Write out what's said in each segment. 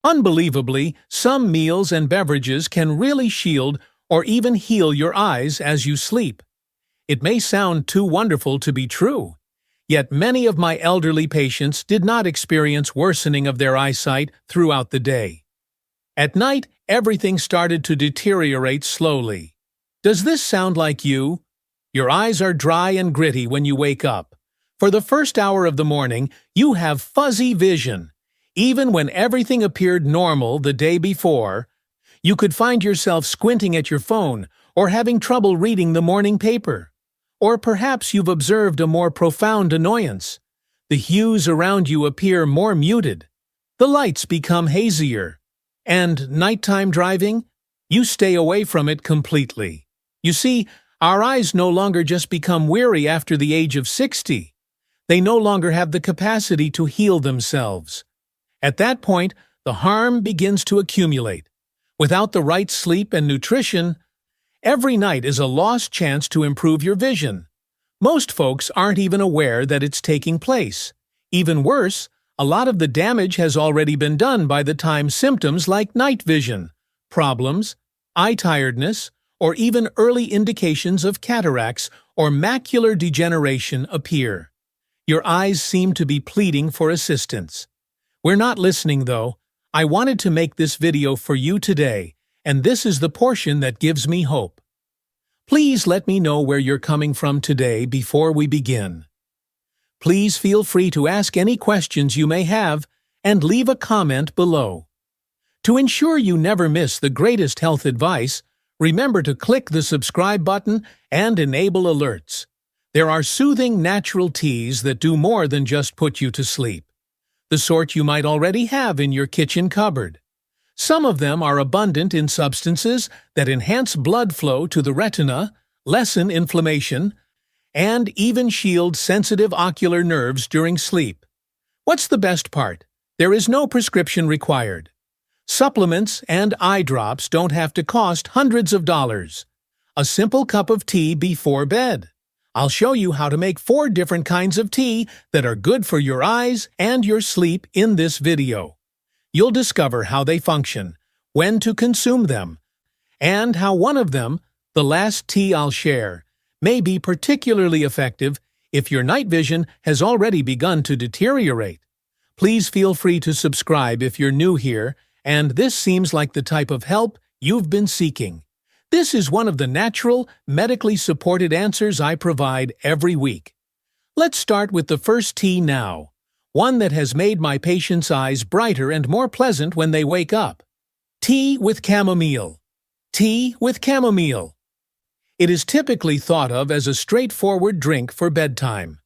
Unbelievably, some meals and beverages can really shield or even heal your eyes as you sleep. It may sound too wonderful to be true, yet many of my elderly patients did not experience worsening of their eyesight throughout the day. At night, everything started to deteriorate slowly. Does this sound like you? Your eyes are dry and gritty when you wake up. For the first hour of the morning, you have fuzzy vision. Even when everything appeared normal the day before, you could find yourself squinting at your phone or having trouble reading the morning paper. Or perhaps you've observed a more profound annoyance. The hues around you appear more muted. The lights become hazier. And nighttime driving? You stay away from it completely. You see, our eyes no longer just become weary after the age of 60. They no longer have the capacity to heal themselves. At that point, the harm begins to accumulate. Without the right sleep and nutrition, every night is a lost chance to improve your vision. Most folks aren't even aware that it's taking place. Even worse, a lot of the damage has already been done by the time symptoms like night vision, problems, eye tiredness, or even early indications of cataracts or macular degeneration appear. Your eyes seem to be pleading for assistance. We're not listening though. I wanted to make this video for you today, and this is the portion that gives me hope. Please let me know where you're coming from today before we begin. Please feel free to ask any questions you may have and leave a comment below. To ensure you never miss the greatest health advice, remember to click the subscribe button and enable alerts. There are soothing natural teas that do more than just put you to sleep. The sort you might already have in your kitchen cupboard. Some of them are abundant in substances that enhance blood flow to the retina, lessen inflammation, and even shield sensitive ocular nerves during sleep. What's the best part? There is no prescription required. Supplements and eye drops don't have to cost hundreds of dollars. A simple cup of tea before bed. I'll show you how to make 4 different kinds of tea that are good for your eyes and your sleep in this video. You'll discover how they function, when to consume them, and how one of them, the last tea I'll share, may be particularly effective if your night vision has already begun to deteriorate. Please feel free to subscribe if you're new here and this seems like the type of help you've been seeking. This is one of the natural, medically supported answers I provide every week. Let's start with the first tea now, one that has made my patients' eyes brighter and more pleasant when they wake up. Tea with chamomile. Tea with chamomile. It is typically thought of as a straightforward drink for bedtime.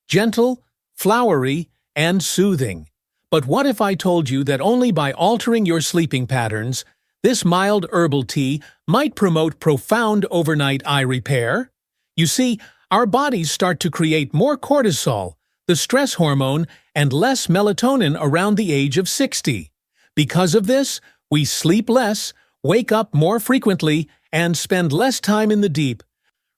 Gentle, flowery, and soothing. But what if I told you that only by altering your sleeping patterns, this mild herbal tea might promote profound overnight eye repair? You see, our bodies start to create more cortisol, the stress hormone, and less melatonin around the age of 60. Because of this, we sleep less, wake up more frequently, and spend less time in the deep,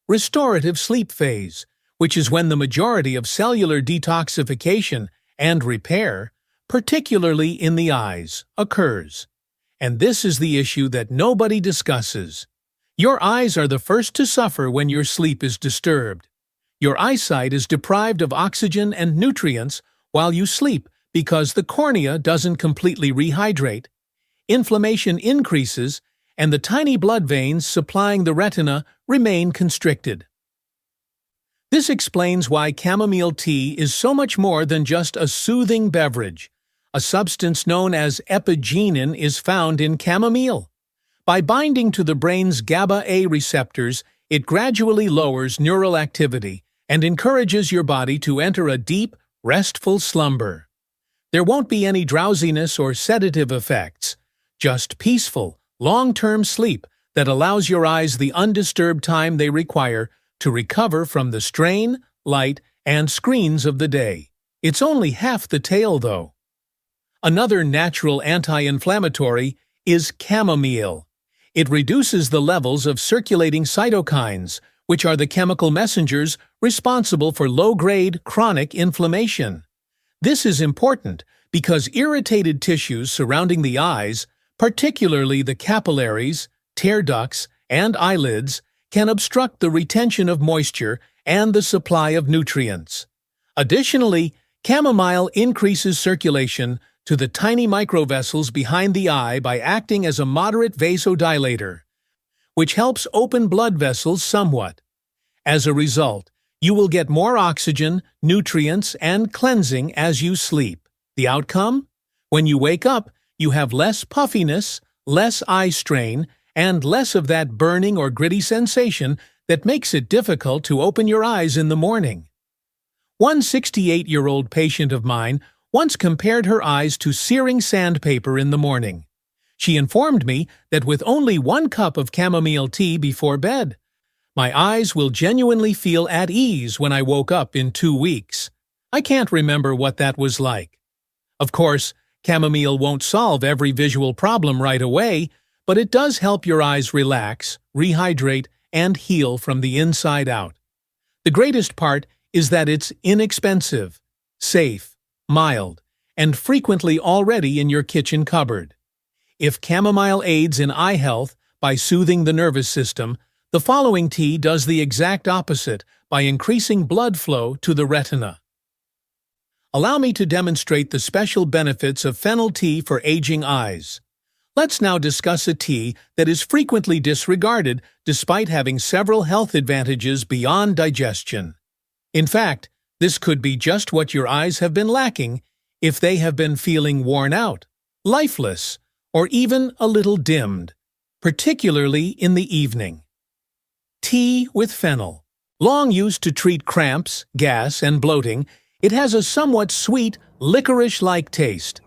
restorative sleep phase, which is when the majority of cellular detoxification and repair, particularly in the eyes, occurs. And this is the issue that nobody discusses. Your eyes are the first to suffer when your sleep is disturbed. Your eyesight is deprived of oxygen and nutrients while you sleep because the cornea doesn't completely rehydrate. Inflammation increases, and the tiny blood veins supplying the retina remain constricted. This explains why chamomile tea is so much more than just a soothing beverage. A substance known as epigenin is found in chamomile. By binding to the brain's GABA-A receptors, it gradually lowers neural activity and encourages your body to enter a deep, restful slumber. There won't be any drowsiness or sedative effects, just peaceful, long-term sleep that allows your eyes the undisturbed time they require to recover from the strain, light, and screens of the day. It's only half the tale, though. Another natural anti-inflammatory is chamomile. It reduces the levels of circulating cytokines, which are the chemical messengers responsible for low-grade chronic inflammation. This is important because irritated tissues surrounding the eyes, particularly the capillaries, tear ducts, and eyelids, can obstruct the retention of moisture and the supply of nutrients. Additionally, chamomile increases circulation to the tiny microvessels behind the eye by acting as a moderate vasodilator, which helps open blood vessels somewhat. As a result, you will get more oxygen, nutrients, and cleansing as you sleep. The outcome? When you wake up, you have less puffiness, less eye strain, and less of that burning or gritty sensation that makes it difficult to open your eyes in the morning. One 68-year-old patient of mine once compared her eyes to searing sandpaper in the morning. She informed me that with only 1 cup of chamomile tea before bed, my eyes will genuinely feel at ease when I woke up in 2 weeks. I can't remember what that was like. Of course, chamomile won't solve every visual problem right away, but it does help your eyes relax, rehydrate, and heal from the inside out. The greatest part is that it's inexpensive, safe, mild, and frequently already in your kitchen cupboard. If chamomile aids in eye health by soothing the nervous system, the following tea does the exact opposite by increasing blood flow to the retina. Allow me to demonstrate the special benefits of fennel tea for aging eyes. Let's now discuss a tea that is frequently disregarded despite having several health advantages beyond digestion. In fact, this could be just what your eyes have been lacking if they have been feeling worn out, lifeless, or even a little dimmed, particularly in the evening. Tea with fennel. Long used to treat cramps, gas, and bloating, it has a somewhat sweet, licorice-like taste.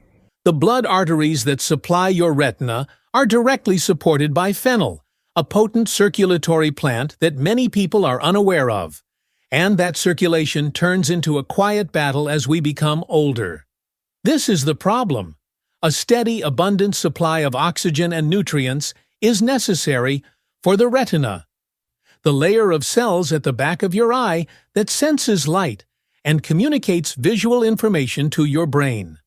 The blood arteries that supply your retina are directly supported by fennel, a potent circulatory plant that many people are unaware of. And that circulation turns into a quiet battle as we become older. This is the problem. A steady, abundant supply of oxygen and nutrients is necessary for the retina, the layer of cells at the back of your eye that senses light and communicates visual information to your brain.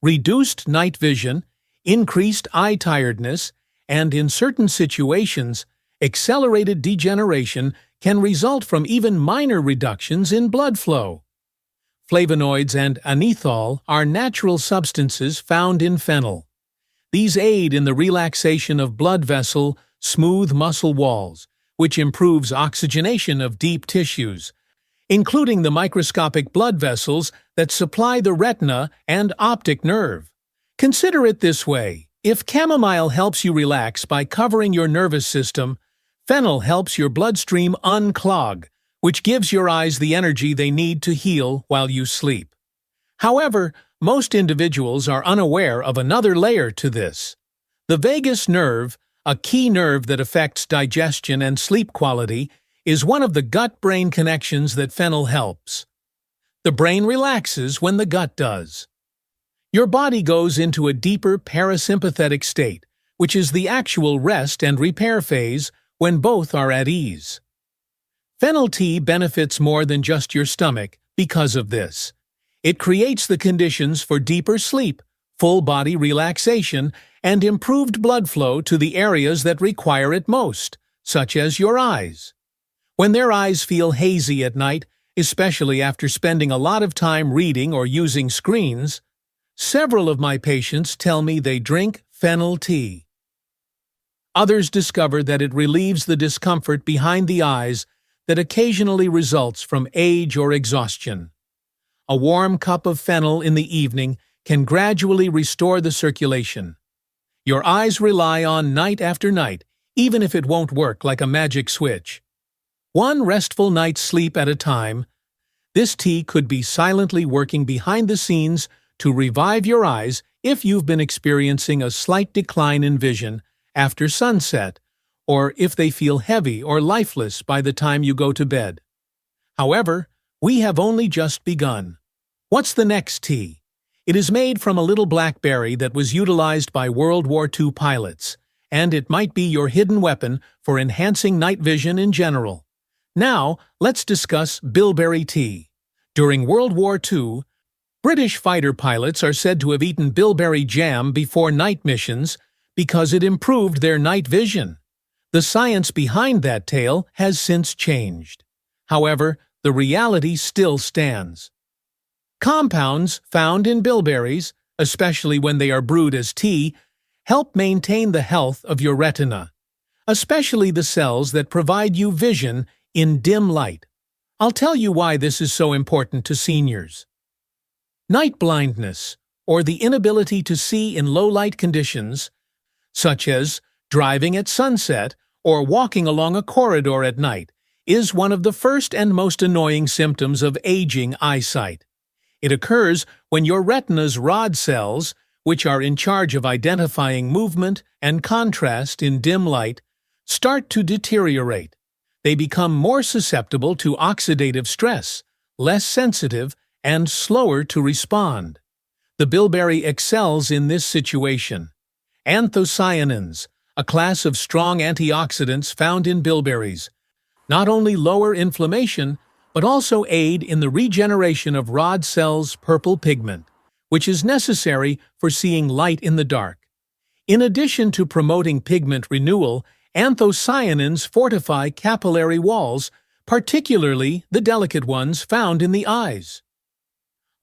Reduced night vision, increased eye tiredness, and in certain situations, accelerated degeneration can result from even minor reductions in blood flow. Flavonoids and anethol are natural substances found in fennel. These aid in the relaxation of blood vessel, smooth muscle walls, which improves oxygenation of deep tissues, including the microscopic blood vessels that supply the retina and optic nerve. Consider it this way: if chamomile helps you relax by covering your nervous system, fennel helps your bloodstream unclog, which gives your eyes the energy they need to heal while you sleep. However, most individuals are unaware of another layer to this. The vagus nerve, a key nerve that affects digestion and sleep quality, is one of the gut-brain connections that fennel helps. The brain relaxes when the gut does. Your body goes into a deeper parasympathetic state, which is the actual rest and repair phase when both are at ease. Fennel tea benefits more than just your stomach because of this. It creates the conditions for deeper sleep, full-body relaxation, and improved blood flow to the areas that require it most, such as your eyes. When their eyes feel hazy at night, especially after spending a lot of time reading or using screens, several of my patients tell me they drink fennel tea. Others discover that it relieves the discomfort behind the eyes that occasionally results from age or exhaustion. A warm cup of fennel in the evening can gradually restore the circulation. Your eyes rely on night after night, even if it won't work like a magic switch. One restful night's sleep at a time, this tea could be silently working behind the scenes to revive your eyes if you've been experiencing a slight decline in vision after sunset, or if they feel heavy or lifeless by the time you go to bed. However, we have only just begun. What's the next tea? It is made from a little blackberry that was utilized by World War II pilots, and it might be your hidden weapon for enhancing night vision in general. Now, let's discuss bilberry tea. During World War II, British fighter pilots are said to have eaten bilberry jam before night missions because it improved their night vision. The science behind that tale has since changed. However, the reality still stands. Compounds found in bilberries, especially when they are brewed as tea, help maintain the health of your retina, especially the cells that provide you vision in dim light. I'll tell you why this is so important to seniors. Night blindness, or the inability to see in low-light conditions, such as driving at sunset or walking along a corridor at night, is one of the first and most annoying symptoms of aging eyesight. It occurs when your retina's rod cells, which are in charge of identifying movement and contrast in dim light, start to deteriorate. They become more susceptible to oxidative stress, less sensitive, and slower to respond. The bilberry excels in this situation. Anthocyanins, a class of strong antioxidants found in bilberries, not only lower inflammation, but also aid in the regeneration of rod cells' purple pigment, which is necessary for seeing light in the dark. In addition to promoting pigment renewal, anthocyanins fortify capillary walls, particularly the delicate ones found in the eyes.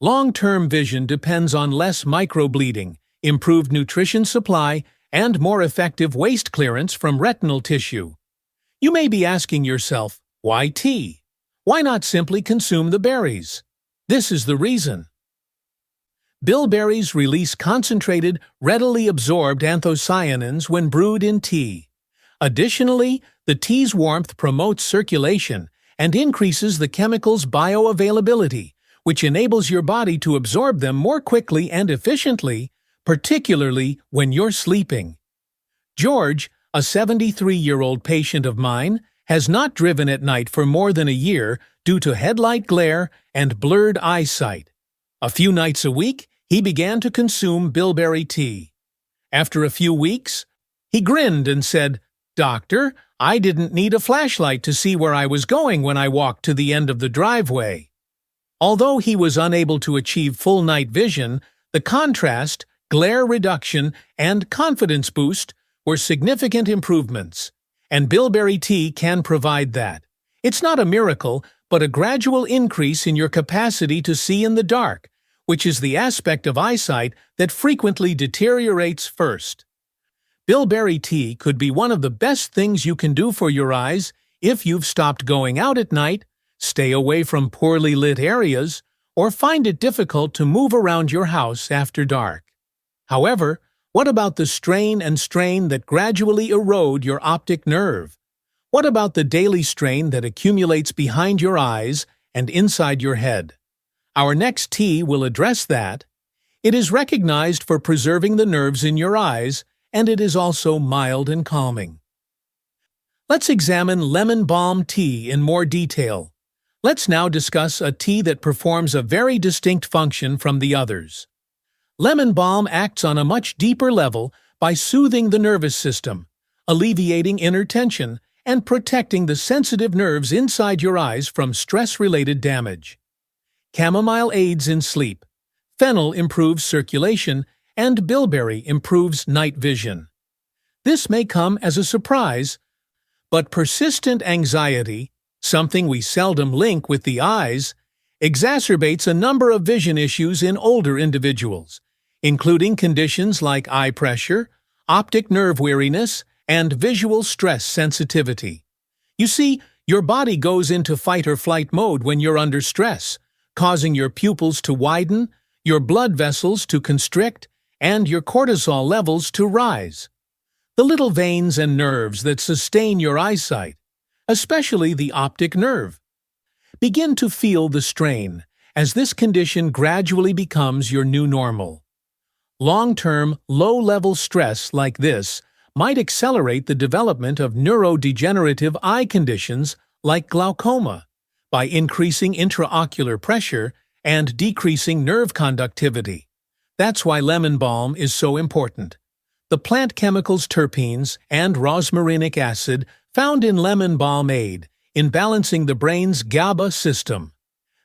Long-term vision depends on less microbleeding, improved nutrition supply, and more effective waste clearance from retinal tissue. You may be asking yourself, why tea? Why not simply consume the berries? This is the reason. Bilberries release concentrated, readily absorbed anthocyanins when brewed in tea. Additionally, the tea's warmth promotes circulation and increases the chemical's bioavailability, which enables your body to absorb them more quickly and efficiently, particularly when you're sleeping. George, a 73-year-old patient of mine, has not driven at night for more than a year due to headlight glare and blurred eyesight. A few nights a week, he began to consume bilberry tea. After a few weeks, he grinned and said, "Doctor, I didn't need a flashlight to see where I was going when I walked to the end of the driveway." Although he was unable to achieve full night vision, the contrast, glare reduction, and confidence boost were significant improvements, and bilberry tea can provide that. It's not a miracle, but a gradual increase in your capacity to see in the dark, which is the aspect of eyesight that frequently deteriorates first. Bilberry tea could be one of the best things you can do for your eyes if you've stopped going out at night, stay away from poorly lit areas, or find it difficult to move around your house after dark. However, what about the strain and strain that gradually erode your optic nerve? What about the daily strain that accumulates behind your eyes and inside your head? Our next tea will address that. It is recognized for preserving the nerves in your eyes, and it is also mild and calming. Let's examine lemon balm tea in more detail. Let's now discuss a tea that performs a very distinct function from the others. Lemon balm acts on a much deeper level by soothing the nervous system, alleviating inner tension, and protecting the sensitive nerves inside your eyes from stress-related damage. Chamomile aids in sleep, Fennel improves circulation, and Bilberry improves night vision. This may come as a surprise, but persistent anxiety, something we seldom link with the eyes, exacerbates a number of vision issues in older individuals, including conditions like eye pressure, optic nerve weariness, and visual stress sensitivity. You see, your body goes into fight-or-flight mode when you're under stress, causing your pupils to widen, your blood vessels to constrict, and your cortisol levels to rise. The little veins and nerves that sustain your eyesight, especially the optic nerve, begin to feel the strain as this condition gradually becomes your new normal. Long-term, low-level stress like this might accelerate the development of neurodegenerative eye conditions like glaucoma by increasing intraocular pressure and decreasing nerve conductivity. That's why lemon balm is so important. The plant chemicals terpenes and rosmarinic acid found in lemon balm aid in balancing the brain's GABA system.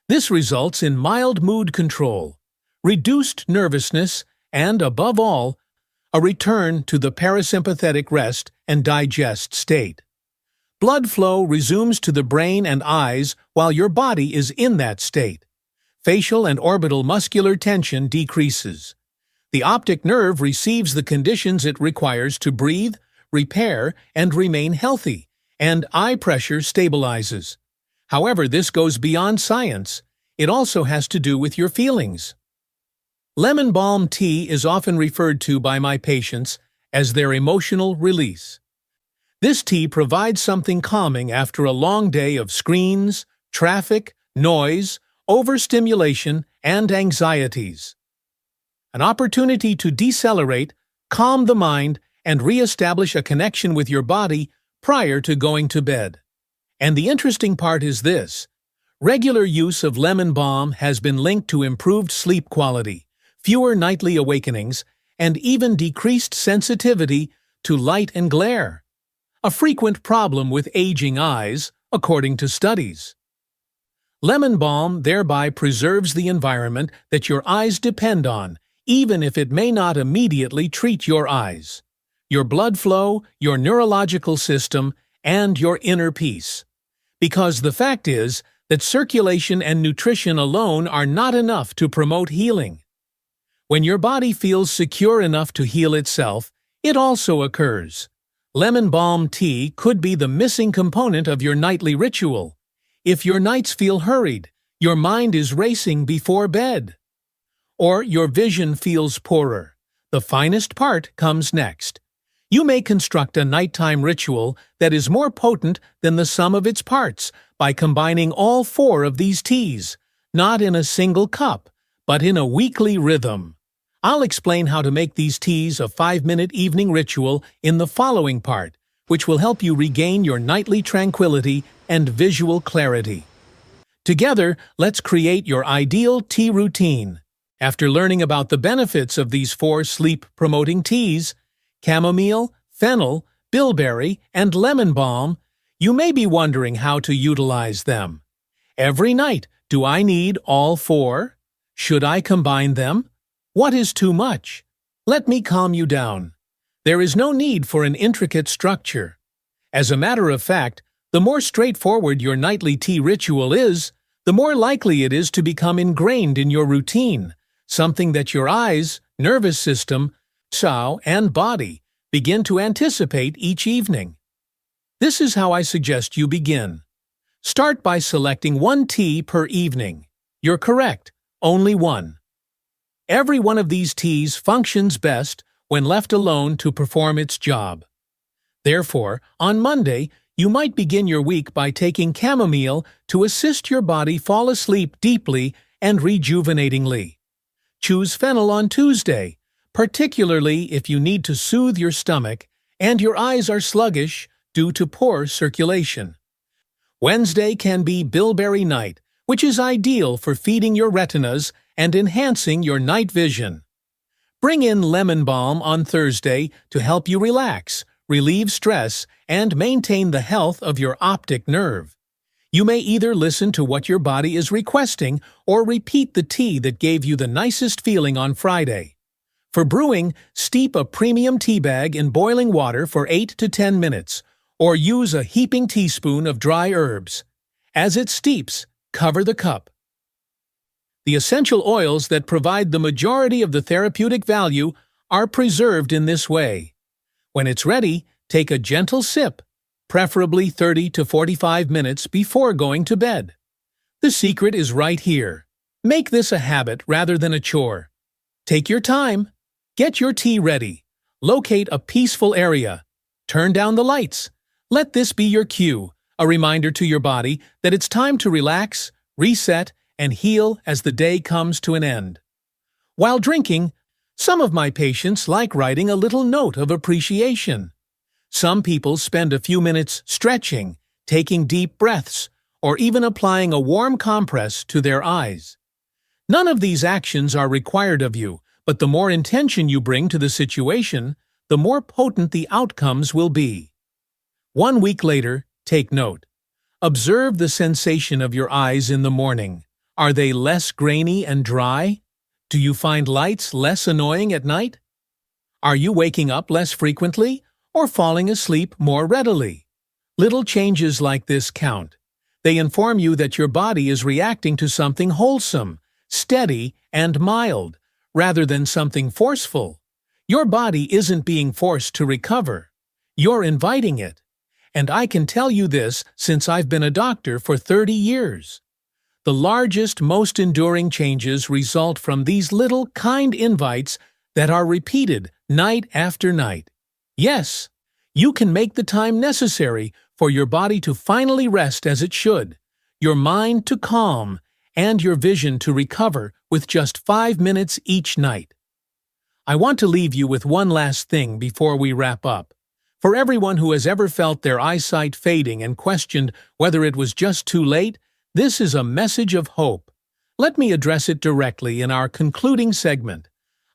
This results in mild mood control, reduced nervousness, and, above all, a return to the parasympathetic rest and digest state. Blood flow resumes to the brain and eyes while your body is in that state. Facial and orbital muscular tension decreases. The optic nerve receives the conditions it requires to breathe, repair, and remain healthy, and eye pressure stabilizes. However, this goes beyond science. It also has to do with your feelings. Lemon balm tea is often referred to by my patients as their emotional release. This tea provides something calming after a long day of screens, traffic, noise, overstimulation, and anxieties. An opportunity to decelerate, calm the mind, and re-establish a connection with your body prior to going to bed. And the interesting part is this: regular use of lemon balm has been linked to improved sleep quality, fewer nightly awakenings, and even decreased sensitivity to light and glare, a frequent problem with aging eyes, according to studies. Lemon balm thereby preserves the environment that your eyes depend on, even if it may not immediately treat your eyes, your blood flow, your neurological system, and your inner peace. Because the fact is that circulation and nutrition alone are not enough to promote healing. When your body feels secure enough to heal itself, it also occurs. Lemon balm tea could be the missing component of your nightly ritual. If your nights feel hurried, your mind is racing before bed, or your vision feels poorer, the finest part comes next. You may construct a nighttime ritual that is more potent than the sum of its parts by combining all 4 of these teas, not in a single cup, but in a weekly rhythm. I'll explain how to make these teas a 5-minute evening ritual in the following part, which will help you regain your nightly tranquility and visual clarity. Together, let's create your ideal tea routine. After learning about the benefits of these 4 sleep-promoting teas, Chamomile, Fennel, Bilberry, and lemon balm, you may be wondering how to utilize them. Every night, do I need all 4? Should I combine them? What is too much? Let me calm you down. There is no need for an intricate structure. As a matter of fact, the more straightforward your nightly tea ritual is, the more likely it is to become ingrained in your routine, something that your eyes, nervous system, and body begin to anticipate each evening. This is how I suggest you begin. Start by selecting 1 tea per evening. You're correct, only 1. Every one of these teas functions best when left alone to perform its job. Therefore, on Monday, you might begin your week by taking chamomile to assist your body fall asleep deeply and rejuvenatingly. Choose fennel on Tuesday, particularly if you need to soothe your stomach and your eyes are sluggish due to poor circulation. Wednesday can be bilberry night, which is ideal for feeding your retinas and enhancing your night vision. Bring in lemon balm on Thursday to help you relax, relieve stress, and maintain the health of your optic nerve. You may either listen to what your body is requesting or repeat the tea that gave you the nicest feeling on Friday. For brewing, steep a premium tea bag in boiling water for 8 to 10 minutes, or use a heaping teaspoon of dry herbs. As it steeps, cover the cup. The essential oils that provide the majority of the therapeutic value are preserved in this way. When it's ready, take a gentle sip, preferably 30 to 45 minutes before going to bed. The secret is right here. Make this a habit rather than a chore. Take your time. Get your tea ready. Locate a peaceful area. Turn down the lights. Let this be your cue, a reminder to your body that it's time to relax, reset, and heal as the day comes to an end. While drinking, some of my patients like writing a little note of appreciation. Some people spend a few minutes stretching, taking deep breaths, or even applying a warm compress to their eyes. None of these actions are required of you, but the more intention you bring to the situation, the more potent the outcomes will be. 1 week later, take note. Observe the sensation of your eyes in the morning. Are they less grainy and dry? Do you find lights less annoying at night? Are you waking up less frequently or falling asleep more readily? Little changes like this count. They inform you that your body is reacting to something wholesome, steady, and mild, rather than something forceful. Your body isn't being forced to recover. You're inviting it. And I can tell you this since I've been a doctor for 30 years. The largest, most enduring changes result from these little, kind invites that are repeated night after night. Yes, you can make the time necessary for your body to finally rest as it should, your mind to calm, and your vision to recover with just 5 minutes each night. I want to leave you with one last thing before we wrap up. For everyone who has ever felt their eyesight fading and questioned whether it was just too late, this is a message of hope. Let me address it directly in our concluding segment.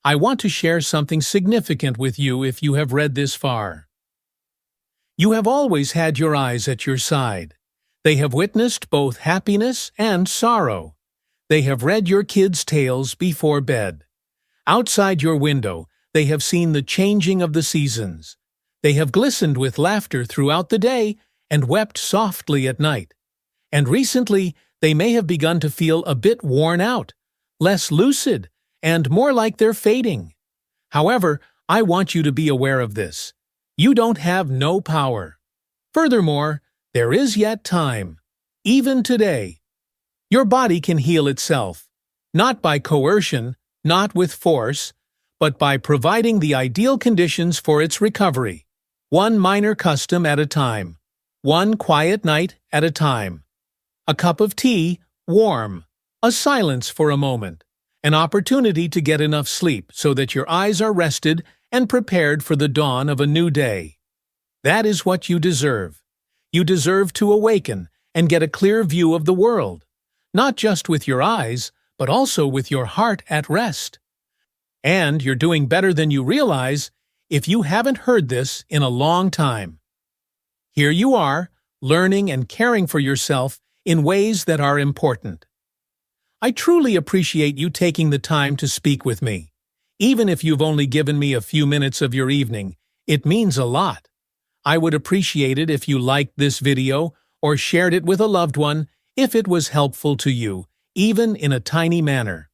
I want to share something significant with you if you have read this far. You have always had your eyes at your side. They have witnessed both happiness and sorrow. They have read your kids' tales before bed. Outside your window, they have seen the changing of the seasons. They have glistened with laughter throughout the day and wept softly at night. And recently, they may have begun to feel a bit worn out, less lucid, and more like they're fading. However, I want you to be aware of this. You don't have no power. Furthermore, there is yet time. Even today, your body can heal itself, not by coercion, not with force, but by providing the ideal conditions for its recovery. One minor custom at a time. One quiet night at a time. A cup of tea, warm. A silence for a moment. An opportunity to get enough sleep so that your eyes are rested and prepared for the dawn of a new day. That is what you deserve. You deserve to awaken and get a clear view of the world, not just with your eyes, but also with your heart at rest. And you're doing better than you realize if you haven't heard this in a long time. Here you are, learning and caring for yourself in ways that are important. I truly appreciate you taking the time to speak with me. Even if you've only given me a few minutes of your evening, it means a lot. I would appreciate it if you liked this video or shared it with a loved one if it was helpful to you, even in a tiny manner.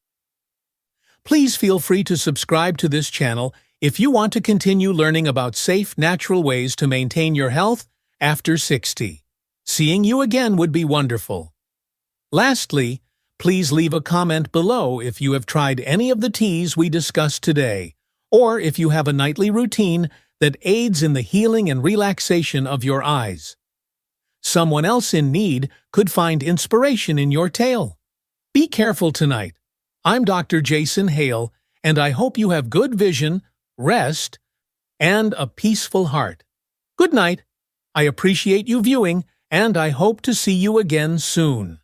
Please feel free to subscribe to this channel if you want to continue learning about safe, natural ways to maintain your health after 60. Seeing you again would be wonderful. Lastly, please leave a comment below if you have tried any of the teas we discussed today, or if you have a nightly routine that aids in the healing and relaxation of your eyes. Someone else in need could find inspiration in your tale. Be careful tonight. I'm Dr. Jason Hale, and I hope you have good vision, rest, and a peaceful heart. Good night. I appreciate you viewing, and I hope to see you again soon.